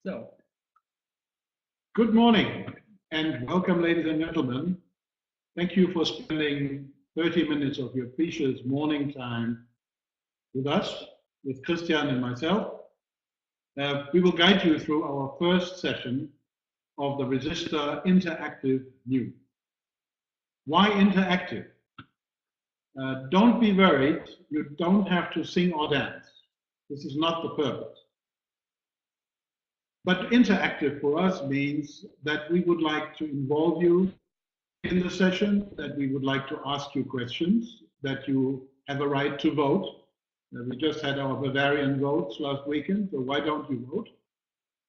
So, good morning and welcome, ladies and gentlemen. Thank you for spending 30 minutes of your precious morning time with us, with Christian and myself. We will guide you through our first session of the Resysta Interactive New. Why interactive? Don't be worried, you don't have to sing or dance. This is not the purpose. But interactive for us means that we would like to involve you in the session, that we would like to ask you questions, that you have a right to vote. We just had our Bavarian votes last weekend, so why don't you vote?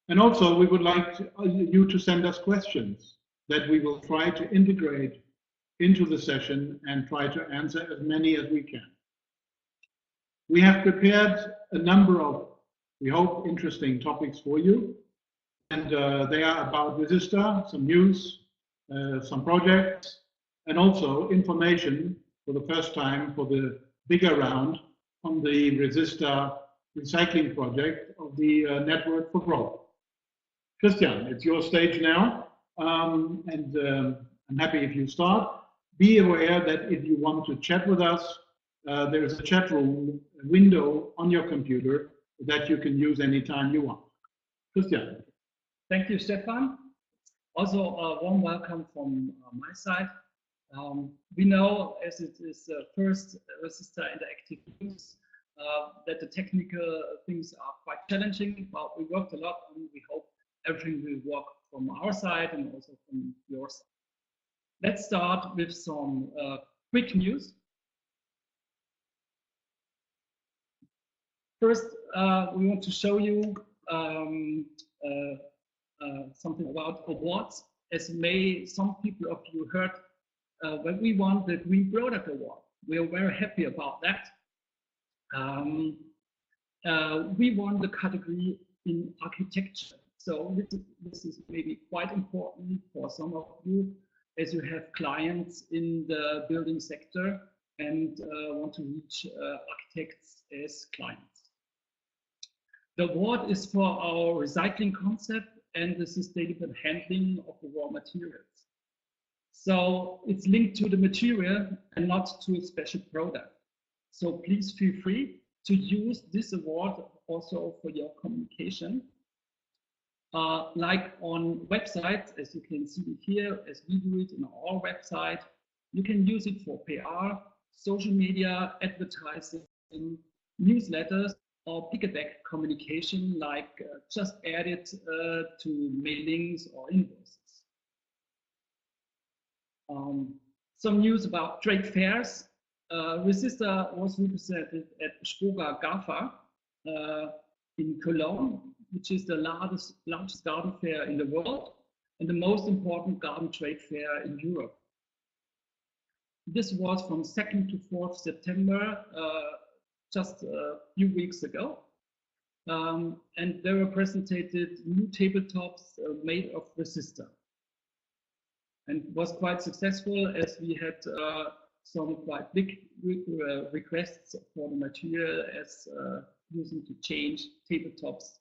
And also we would like you to send us questions that we will try to integrate into the session and try to answer as many as we can. We have prepared a number of, we hope, interesting topics for you. And they are about Resysta, some news, some projects, and also information for the first time for the bigger round on the Resysta recycling project of the Network for Growth. Christian, it's your stage now, and I'm happy if you start. Be aware that if you want to chat with us, there is a chat room window on your computer that you can use anytime you want. Christian. thank you, Stefan. Also, a warm welcome from my side. We know, as it is the first Resysta Interactive News, that the technical things are quite challenging, but we worked a lot and we hope everything will work from our side and also from your side. Let's start with some quick news. First, we want to show you something about awards. As some people of you heard, when we won the Green Product Award, we are very happy about that. We won the category in architecture. So this is maybe quite important for some of you, as you have clients in the building sector and want to reach architects as clients. The award is for our recycling concept and the sustainable handling of the raw materials. So it's linked to the material and not to a special product. So please feel free to use this award also for your communication. Like on websites, as you can see here, as we do it in our website, you can use it for PR, social media, advertising, newsletters, or piggyback communication, like just add it to mailings or invoices. Some news about trade fairs. Resysta was represented at Spoga GAFA in Cologne, which is the largest garden fair in the world and the most important garden trade fair in Europe. This was from 2nd to 4th September, just a few weeks ago. And there were presented new tabletops made of Resysta. And it was quite successful, as we had some quite big requests for the material as using to change tabletops,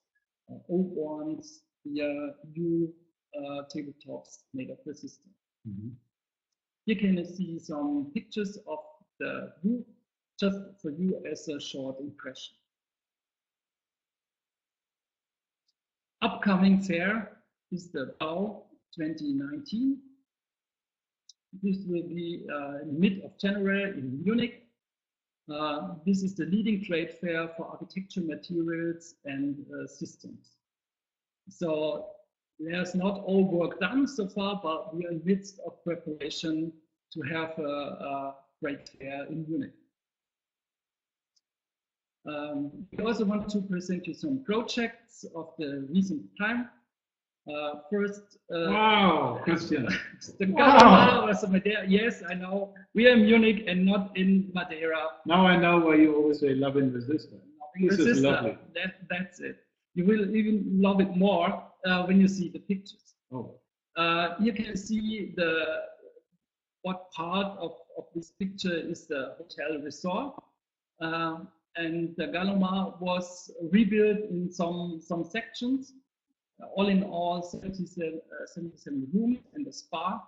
old ones, via new tabletops made of Resysta. Mm-hmm. You can see some pictures of the booth, just for you as a short impression. Upcoming fair is the BAU 2019. This will be in mid of January in Munich. This is the leading trade fair for architecture materials and systems. So there's not all work done so far, but we are in the midst of preparation to have a great fair in Munich. We also want to present you some projects of the recent time. First, wow, Christian. Wow. Madeira. Yes, I know. We are in Munich and not in Madeira. Now I know why you always say love in Resysta. This is lovely. That's it. You will even love it more when you see the pictures. Oh. You can see what part of this picture is the hotel resort. And the Galoma was rebuilt in some sections. all in all, 77 rooms and a spa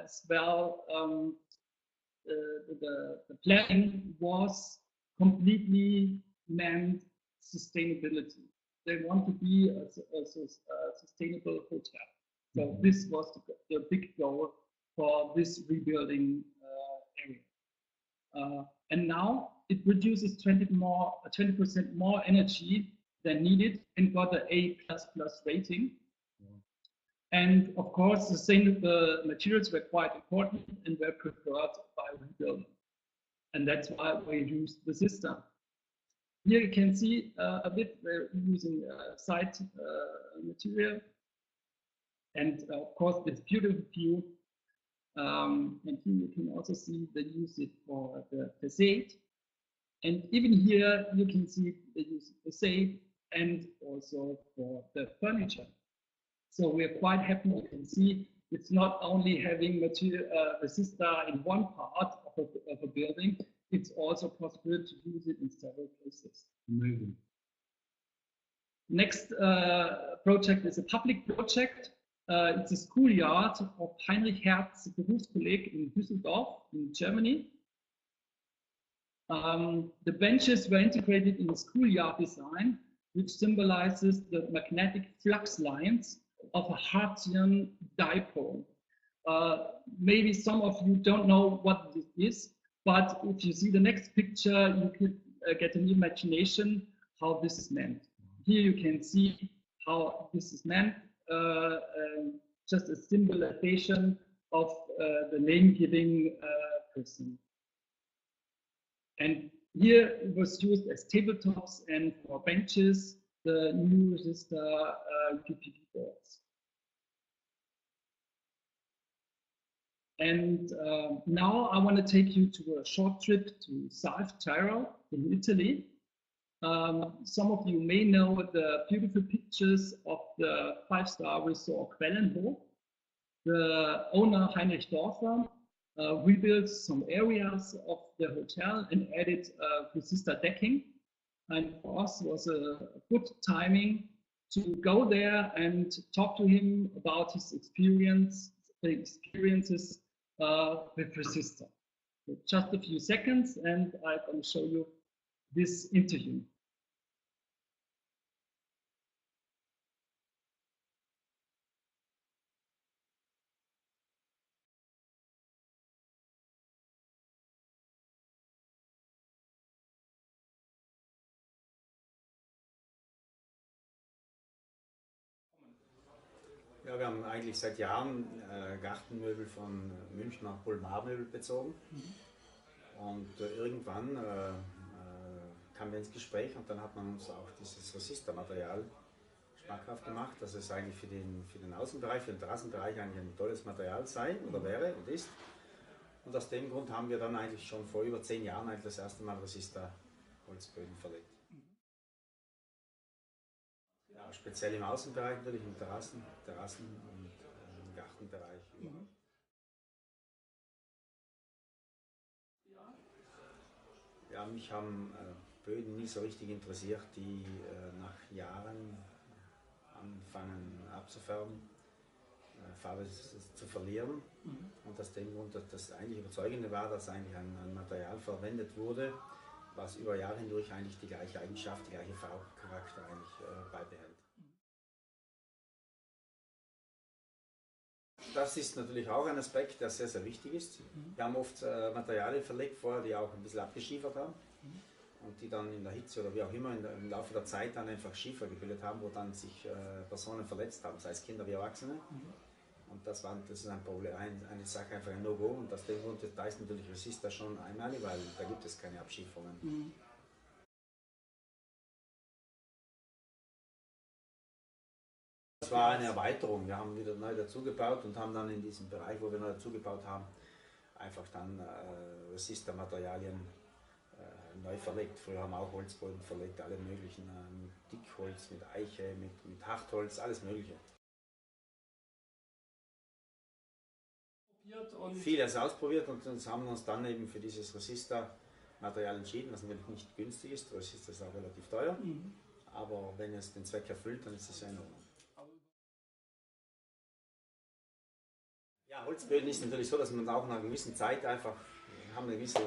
as well. The planning was completely meant sustainability. They want to be a sustainable hotel. So this was the big goal for this rebuilding area. And now it produces 20% more energy than needed and got an A++ rating. And of course, sustainable materials were quite important and were preferred by rebuilding. And that's why we used Resysta. Here you can see a bit, we're using site material. And of course, this beautiful view. And here you can also see they use it for the facade. And even here, you can see they use the facade and also for the furniture. So we're quite happy. You can see it's not only having material Resysta in one part of a building, it's also possible to use it in several places. Amazing. Next project is a public project. It's a schoolyard of Heinrich Hertz Berufskolleg in Düsseldorf in Germany. The benches were integrated in the schoolyard design, which symbolizes the magnetic flux lines of a Hartzian dipole. Maybe some of you don't know what this is, but if you see the next picture, you could get an imagination how this is meant. Here you can see how this is meant, just a symbolization of the name-giving person. And here it was used as tabletops and for benches, the new Resysta UPP boards. And now I want to take you to a short trip to South Tyrol in Italy. Some of you may know the beautiful pictures of the five-star resort Quellenhof. The owner Heinrich Dorfer rebuilt some areas of the hotel and added Resysta decking. And for us, it was a good timing to go there and talk to him about his experiences with Resysta. So just a few seconds, and I'm going to show you this interview. Ja, wir haben eigentlich seit Jahren Gartenmöbel von München nach Polmarmöbel bezogen. Und irgendwann kamen wir ins Gespräch und dann hat man uns auch dieses Resysta-Material schmackhaft gemacht, dass es eigentlich für den Außenbereich, für den Terrassenbereich eigentlich ein tolles Material sei oder wäre und ist. Und aus dem Grund haben wir dann eigentlich schon vor über 10 Jahren eigentlich das erste Mal Resysta-Holzböden verlegt. Ja, speziell im Außenbereich natürlich, im Terrassen und im Gartenbereich. Ja, mich haben Böden nie so richtig interessiert, die nach Jahren anfangen abzufärben, Farbe zu verlieren. Und aus dem Grund, dass das eigentlich Überzeugende war, dass eigentlich ein Material verwendet wurde, was über Jahre hindurch eigentlich die gleiche Eigenschaft, die gleiche Farbcharakter eigentlich beibehält. Das ist natürlich auch ein Aspekt, der sehr, sehr wichtig ist. Wir haben oft Materialien verlegt vorher, die auch ein bisschen abgeschiefert haben und die dann in der Hitze oder wie auch immer im Laufe der Zeit dann einfach Schiefer gebildet haben, wo dann sich Personen verletzt haben, sei es Kinder wie Erwachsene. Und das ist ein Problem, eine Sache, einfach ein No-Go. Und aus dem Grund, da ist natürlich Resysta schon einmalig, weil da gibt es keine Abschiefungen. Das war eine Erweiterung. Wir haben wieder neu dazugebaut und haben dann in diesem Bereich, wo wir neu dazugebaut haben, einfach dann Resysta-Materialien neu verlegt. Früher haben wir auch Holzböden verlegt, alle möglichen, mit Dickholz, mit Eiche, mit Hartholz, alles Mögliche. Vieles ausprobiert und haben uns dann eben für dieses Resysta-Material entschieden, was natürlich nicht günstig ist. Resysta ist auch relativ teuer, aber wenn es den Zweck erfüllt, dann ist es ja in Ordnung. Ja, Holzböden ist natürlich so, dass man auch nach einer gewissen Zeit einfach, haben eine gewisse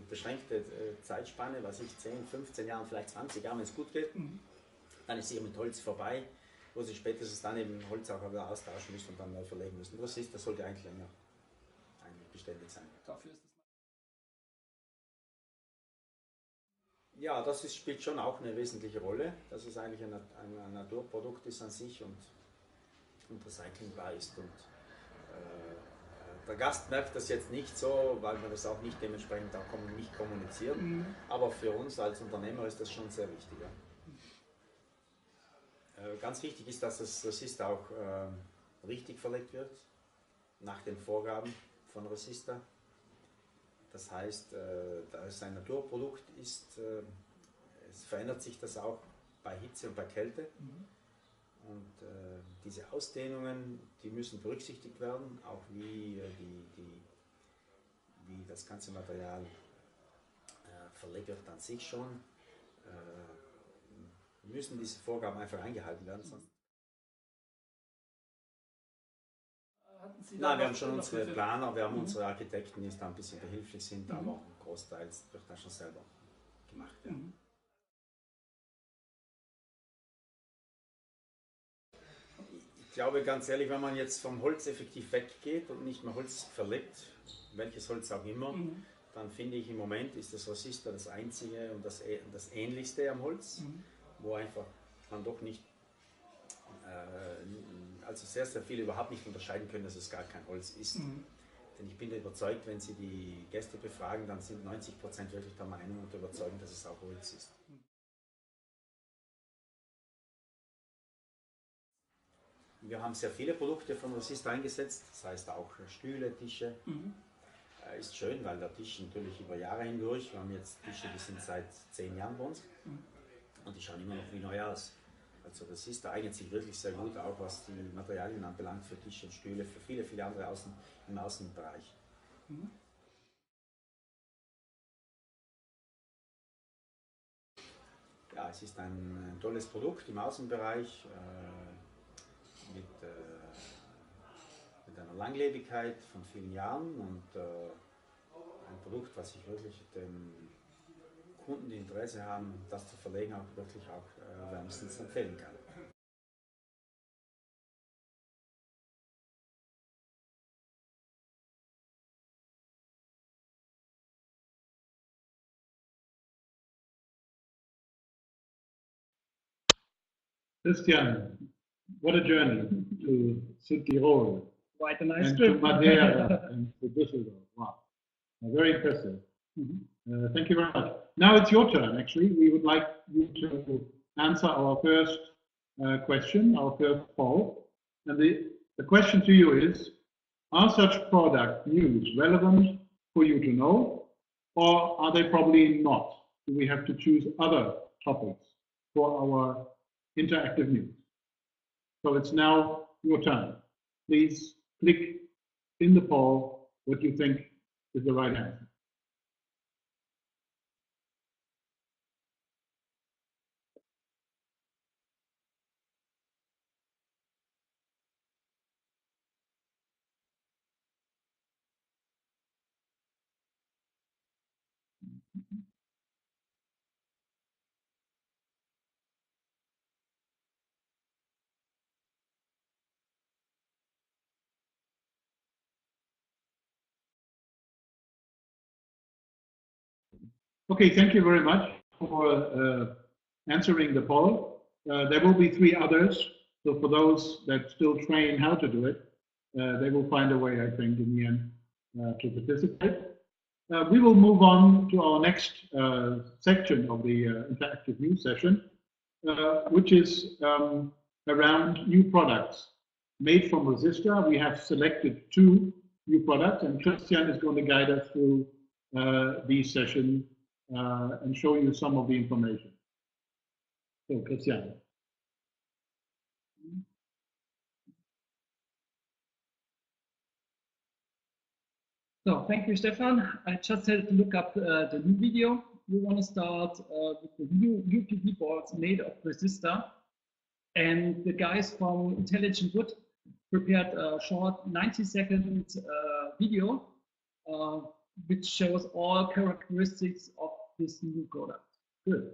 beschränkte Zeitspanne, was ich 10, 15 Jahren, vielleicht 20 Jahren, wenn es gut geht, dann ist sicher mit Holz vorbei, wo sie spätestens dann eben Holz auch wieder austauschen müssen und dann neu verlegen müssen. Das sollte eigentlich länger beständig sein. Dafür ist es Ja, das spielt schon auch eine wesentliche Rolle, dass es eigentlich ein Naturprodukt ist an sich und recyclingbar ist. Und der Gast merkt das jetzt nicht so, weil wir das auch nicht dementsprechend auch nicht kommunizieren. Aber für uns als Unternehmer ist das schon sehr wichtig. Ja. Ganz wichtig ist, dass das Resysta auch richtig verlegt wird, nach den Vorgaben von Resysta. Das heißt, da es ein Naturprodukt ist, es verändert sich das auch bei Hitze und bei Kälte. Und diese Ausdehnungen, die müssen berücksichtigt werden, auch wie das ganze Material verlegt wird an sich schon. Müssen diese Vorgaben einfach eingehalten werden. Sonst Nein, wir haben schon unsere Planer, wir haben unsere Architekten, die da ein bisschen behilflich sind, aber großteils wird das schon selber gemacht. Ja. Ich glaube ganz ehrlich, wenn man jetzt vom Holz effektiv weggeht und nicht mehr Holz verlegt, welches Holz auch immer, dann finde ich im Moment ist das Resysta das einzige und das ähnlichste am Holz, wo einfach man doch nicht, also sehr, sehr viele überhaupt nicht unterscheiden können, dass es gar kein Holz ist. Denn ich bin überzeugt, wenn Sie die Gäste befragen, dann sind 90% wirklich der Meinung und überzeugt, dass es auch Holz ist. Wir haben sehr viele Produkte von Resysta eingesetzt, das heißt auch Stühle, Tische. Ist schön, weil der Tisch natürlich über Jahre hindurch, wir haben jetzt Tische, die sind seit 10 Jahren bei uns und die schauen immer noch wie neu aus. Also Resysta eignet sich wirklich sehr gut, auch was die Materialien anbelangt, für Tische und Stühle, für viele, viele andere im Außenbereich. Ja, es ist ein tolles Produkt im Außenbereich mit einer Langlebigkeit von vielen Jahren und ein Produkt, was ich wirklich den Kunden, die Interesse haben, das zu verlegen, auch wirklich auch wärmstens empfehlen kann. Christian, what a journey to Südtirol. quite a nice and trip. to Madeira and to Düsseldorf. Wow, very impressive. Thank you very much. Now it's your turn, actually. We would like you to answer our first question, our first poll. And the question to you is, are such product news relevant for you to know, or are they probably not? Do we have to choose other topics for our interactive news? So it's now your turn. Please click in the poll what you think is the right answer. Okay, thank you very much for answering the poll. There will be 3 others. So for those that still train how to do it, they will find a way, I think, in the end to participate. We will move on to our next section of the interactive news session, which is around new products made from Resysta. We have selected 2 new products, and Christian is going to guide us through these sessions and show you some of the information. So, Christian. So, thank you, Stefan. I just had to look up the new video. We want to start with the new UPV boards made of Resysta. And the guys from Intelligent Wood prepared a short 90-second video which shows all characteristics of this new product. Good.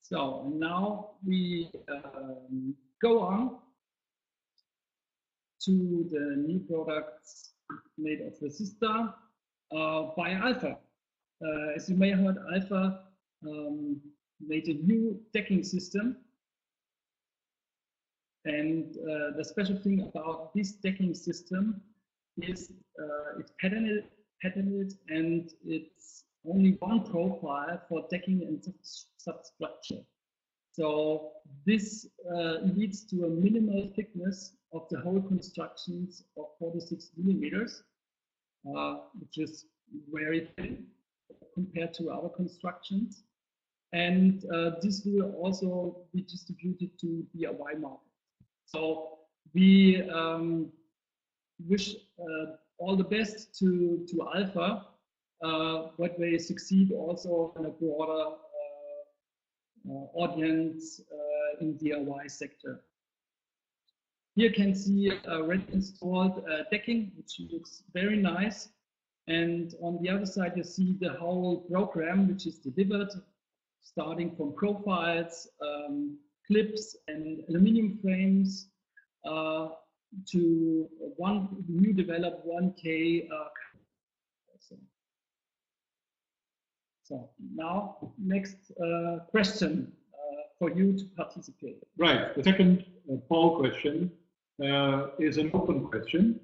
So now we go on to the new products made of Resysta by Alpha. As you may have heard, Alpha made a new decking system. And the special thing about this decking system is it's patented and it's only one profile for decking and substructure. So this leads to a minimal thickness of the whole constructions of 46 millimeters, which is very thin compared to our constructions. And this will also be distributed to DIY market. So we wish all the best to Alpha, but they succeed also in a broader audience in DIY sector. Here you can see a red installed decking, which looks very nice. And on the other side, you see the whole program, which is delivered, starting from profiles, clips and aluminum frames to one new developed 1K. So now next question for you to participate. Right. The second poll question is an open question.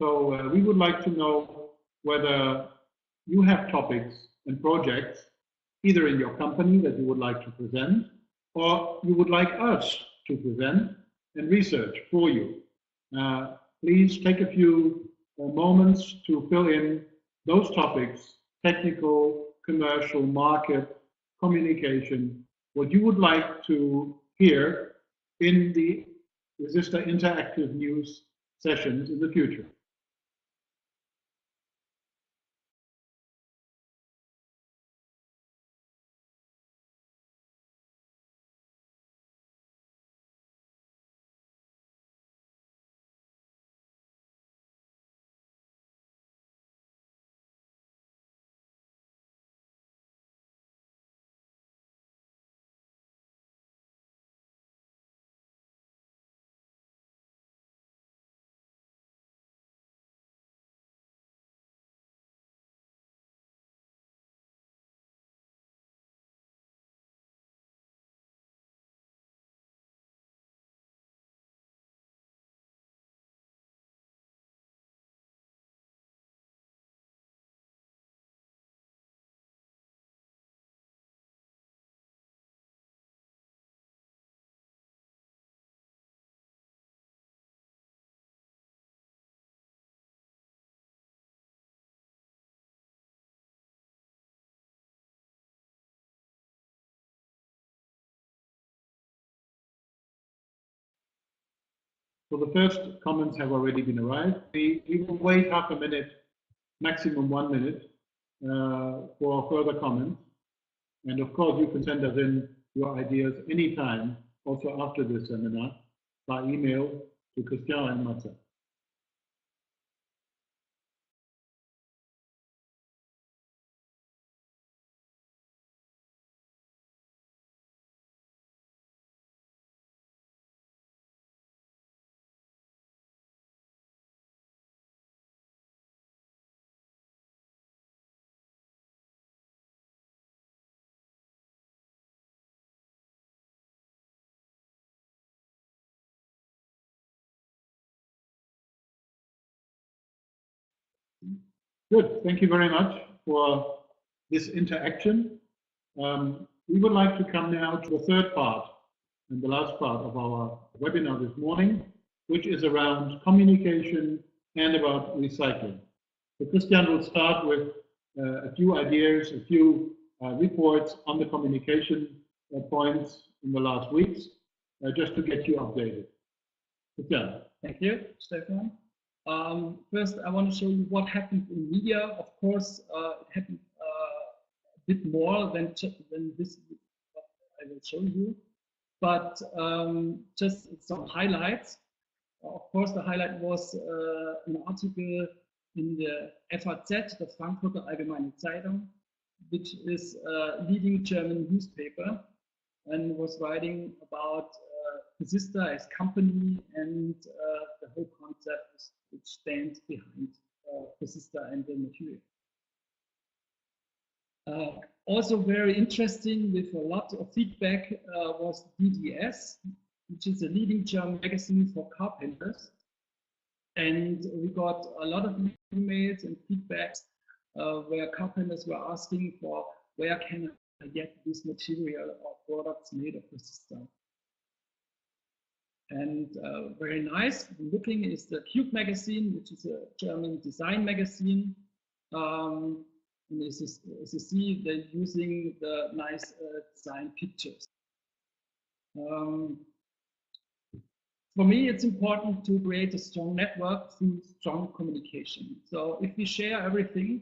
So we would like to know whether you have topics and projects either in your company that you would like to present, or you would like us to present and research for you. Please take a few moments to fill in those topics: technical, commercial, market, communication, what you would like to hear in the Resysta interactive news sessions in the future. So the first comments have already been arrived. We will wait half a minute, maximum 1 minute, for further comments. And of course, you can send us in your ideas anytime, also after this seminar, by email to Christian and myself. Good, thank you very much for this interaction. We would like to come now to the third part and the last part of our webinar this morning, which is around communication and about recycling. So Christian will start with a few ideas, a few reports on the communication points in the last weeks, just to get you updated. Christian. Thank you, Stefan. First, I want to show you what happened in media. Of course, it happened a bit more than this I will show you, but just some highlights. Of course, the highlight was an article in the FAZ, the Frankfurter Allgemeine Zeitung, which is a leading German newspaper, and was writing about Resysta as company and the whole concept which stands behind Resysta and the material. Also very interesting with a lot of feedback was DDS, which is a leading German magazine for carpenters. And we got a lot of emails and feedbacks where carpenters were asking for where can I get this material or products made of Resysta. And very nice looking is the Cube magazine, which is a German design magazine. And as you see, they're using the nice design pictures. For me, it's important to create a strong network through strong communication. So if we share everything,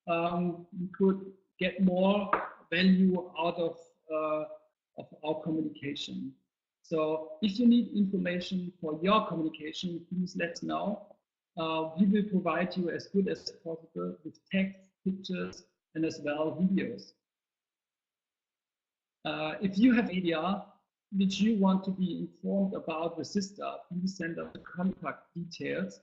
we could get more value out of our communication. So if you need information for your communication, please let us know. We will provide you as good as possible with text, pictures, and as well videos. If you have media which you want to be informed about Resysta, please send us the contact details.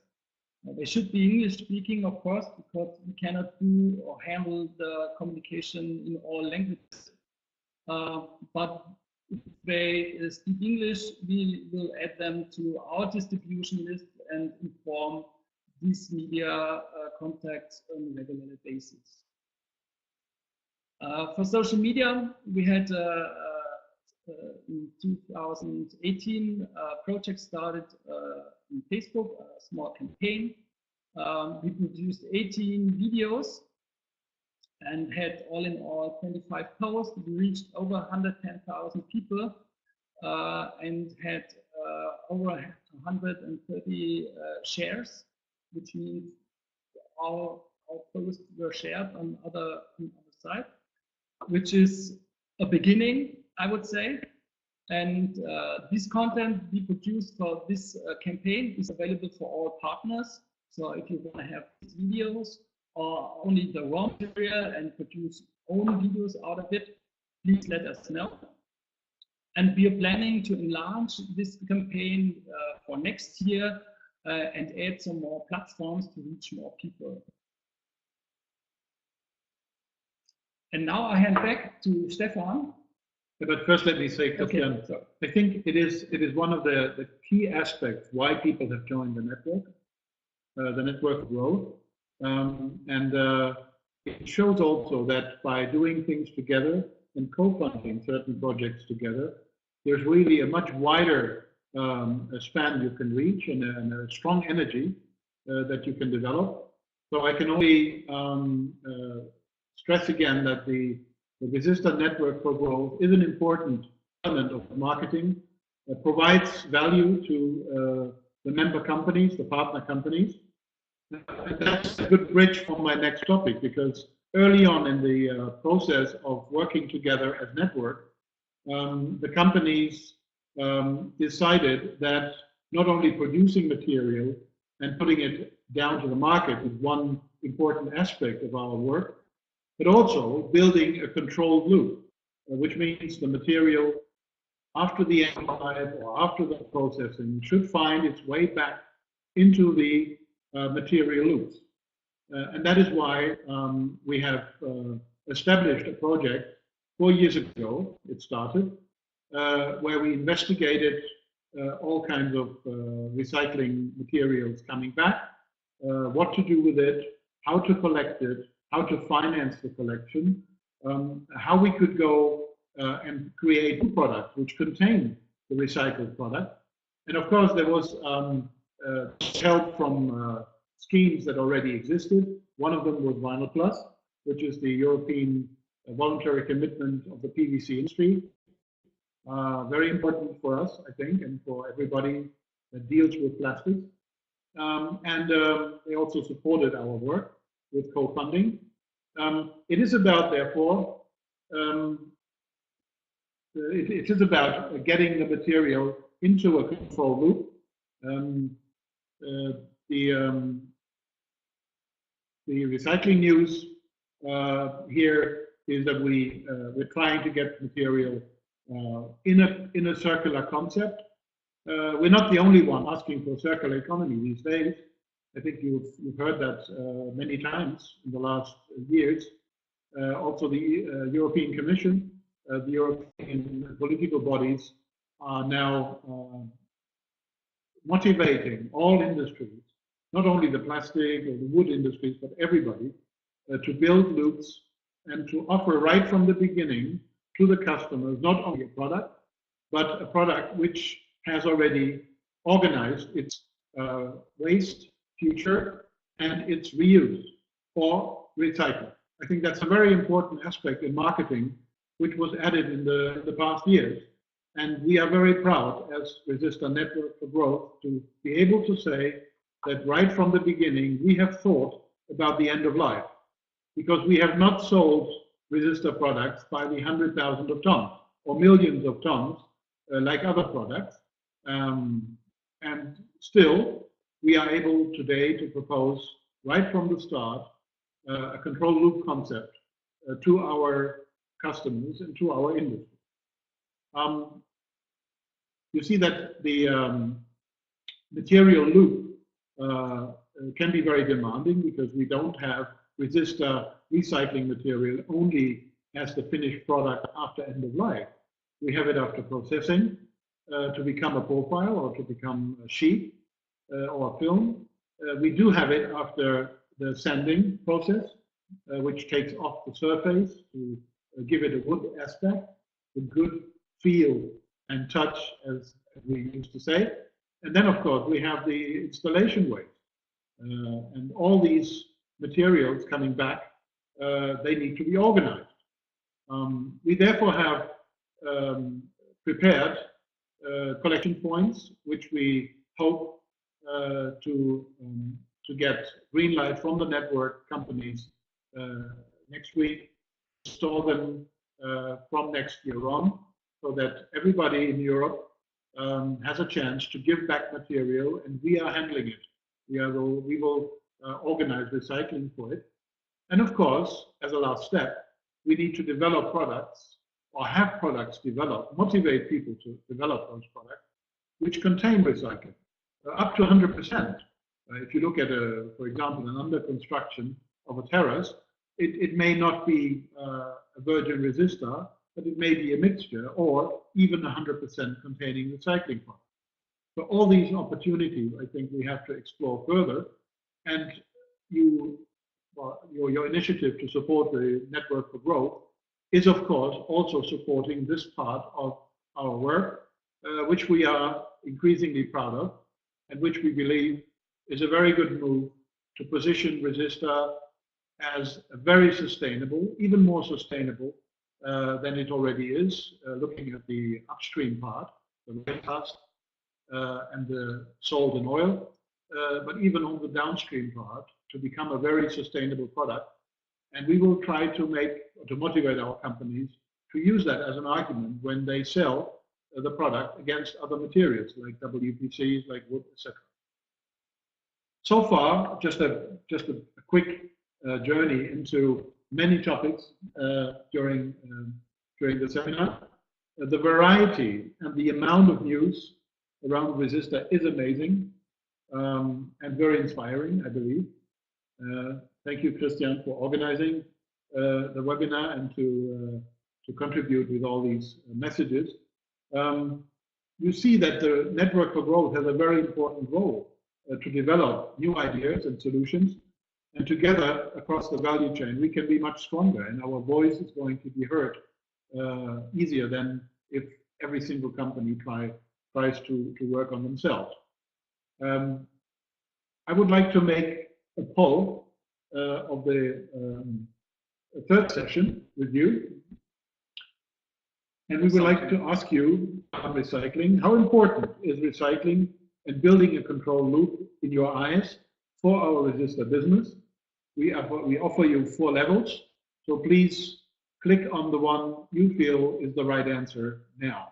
They should be English speaking, of course, because we cannot do or handle the communication in all languages. But if they speak English, we will add them to our distribution list and inform these media contacts on a regular basis. For social media, we had in 2018 a project started in Facebook, a small campaign. We produced 18 videos and had all in all 25 posts. We reached over 110,000 people and had over 130 shares, which means our posts were shared on other sites, which is a beginning, I would say. And this content we produced for this campaign is available for all partners. So if you want to have these videos or only the raw material and produce own videos out of it, please let us know. And we are planning to enlarge this campaign for next year and add some more platforms to reach more people. And now I hand back to Stefan. But first, let me say, Christian, okay, I think it is one of the key aspects why people have joined the network growth. It shows also that by doing things together and co-funding certain projects together, there's really a much wider span you can reach and a strong energy that you can develop. So I can only stress again that the Resysta Network for Growth is an important element of marketing. It provides value to the member companies, the partner companies. And that's a good bridge for my next topic, because early on in the process of working together as network, the companies decided that not only producing material and putting it down to the market is one important aspect of our work, but also building a controlled loop, which means the material after the end of life or after the processing should find its way back into the material loops. And that is why we have established a project 4 years ago, it started, where we investigated all kinds of recycling materials coming back, what to do with it, how to collect it, how to finance the collection, how we could go and create new products which contain the recycled product. And of course, there was help from schemes that already existed. One of them was Vinyl Plus, which is the European voluntary commitment of the PVC industry. Very important for us, I think, and for everybody that deals with plastics. And they also supported our work with co-funding. It is about, therefore, it is about getting the material into a control loop. The recycling news here is that we're trying to get material in a circular concept. We're not the only one asking for circular economy these days. I think you've heard that many times in the last years. Also, the European Commission, the European political bodies are now motivating all industries, not only the plastic or the wood industries, but everybody, to build loops and to offer right from the beginning to the customers not only a product, but a product which has already organized its waste future and its reuse or recycle. I think that's a very important aspect in marketing, which was added in the past years. And we are very proud as Resysta Network for Growth to be able to say that right from the beginning, we have thought about the end of life, because we have not sold Resysta products by the 100,000 of tons or millions of tons like other products. And still, we are able today to propose right from the start a control loop concept to our customers and to our industry. You see that the material loop can be very demanding, because we don't have Resysta recycling material only as the finished product after end of life. We have it after processing to become a profile or to become a sheet or a film. We do have it after the sanding process, which takes off the surface to give it a wood aspect, a good feel and touch, as we used to say. And then, of course, we have the installation waste. And all these materials coming back, they need to be organized. We therefore have prepared collection points, which we hope to get green light from the network companies next week, install them from next year on, so that everybody in Europe has a chance to give back material, and we are handling it. We will organize recycling for it. And of course, as a last step, we need to develop products, or have products developed, motivate people to develop those products, which contain recycling, up to 100%. If you look at, for example, an under construction of a terrace, it may not be a virgin Resysta, but it may be a mixture, or even 100% containing recycling products. So all these opportunities, I think we have to explore further. And your initiative to support the Network for Growth is, of course, also supporting this part of our work, which we are increasingly proud of, and which we believe is a very good move to position Resysta as a very sustainable, even more sustainable than it already is, looking at the upstream part, the waste, and the salt and oil, but even on the downstream part to become a very sustainable product. And we will try to motivate our companies to use that as an argument when they sell the product against other materials like WPCs, like wood, etc. So far, just a quick journey into many topics during the seminar. The variety and the amount of news around Resysta is amazing and very inspiring, I believe. Thank you, Christian, for organizing the webinar and to contribute with all these messages. You see that the Network for Growth has a very important role to develop new ideas and solutions, and together across the value chain we can be much stronger, and our voice is going to be heard easier than if every single company tries to work on themselves. I would like to make a poll of the third session with you, and we would like to ask you about recycling. How important is recycling and building a control loop in your eyes for our Resysta business? We offer you 4 levels, so please click on the one you feel is the right answer now.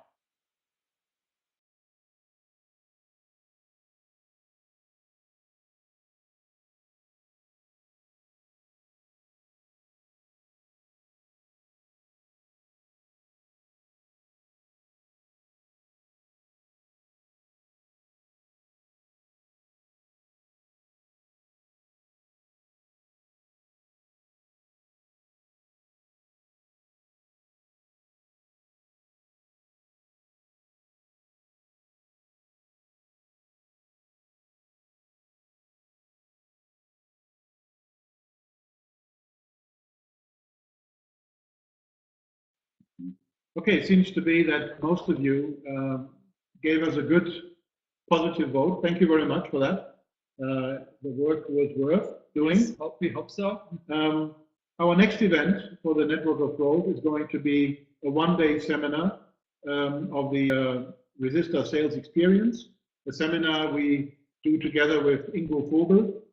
Okay, it seems to be that most of you gave us a good positive vote. Thank you very much for that. The work was worth doing. Yes, we hope so. Our next event for the Network of Growth is going to be a one-day seminar of the Resysta sales experience. The seminar we do together with Ingo Vogel.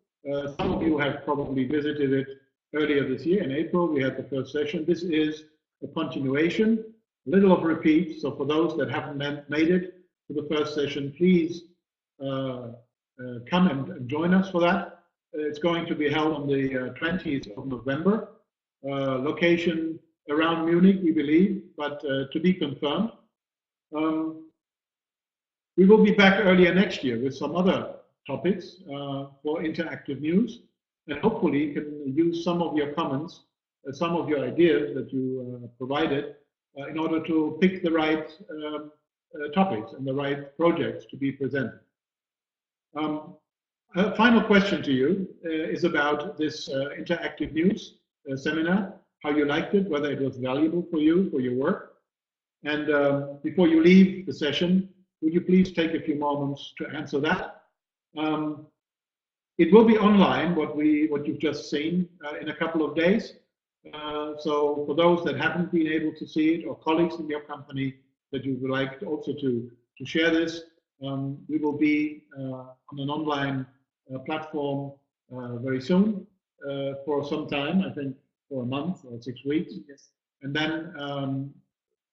Some of you have probably visited it earlier this year in April. We had the first session. This is a continuation, a little of repeat. So for those that haven't made it to the first session, please come and join us for that. It's going to be held on the 20th of November. Location around Munich, we believe, but to be confirmed. We will be back earlier next year with some other topics for interactive news, and hopefully can use some of your comments, some of your ideas that you provided in order to pick the right topics and the right projects to be presented. A final question to you is about this interactive news seminar, how you liked it, whether it was valuable for you, for your work. And before you leave the session, would you please take a few moments to answer that? It will be online, what you've just seen, in a couple of days. So for those that haven't been able to see it, or colleagues in your company that you would like also to share this, we will be on an online platform very soon for some time, I think for a month or 6 weeks. Yes. And then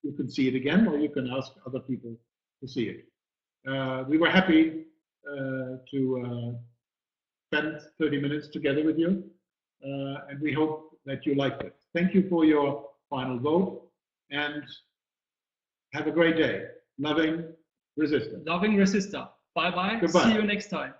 you can see it again, or you can ask other people to see it. We were happy to spend 30 minutes together with you, and we hope that you liked it. Thank you for your final vote, and have a great day. Loving Resysta. Loving Resysta. Bye-bye. Goodbye. See you next time.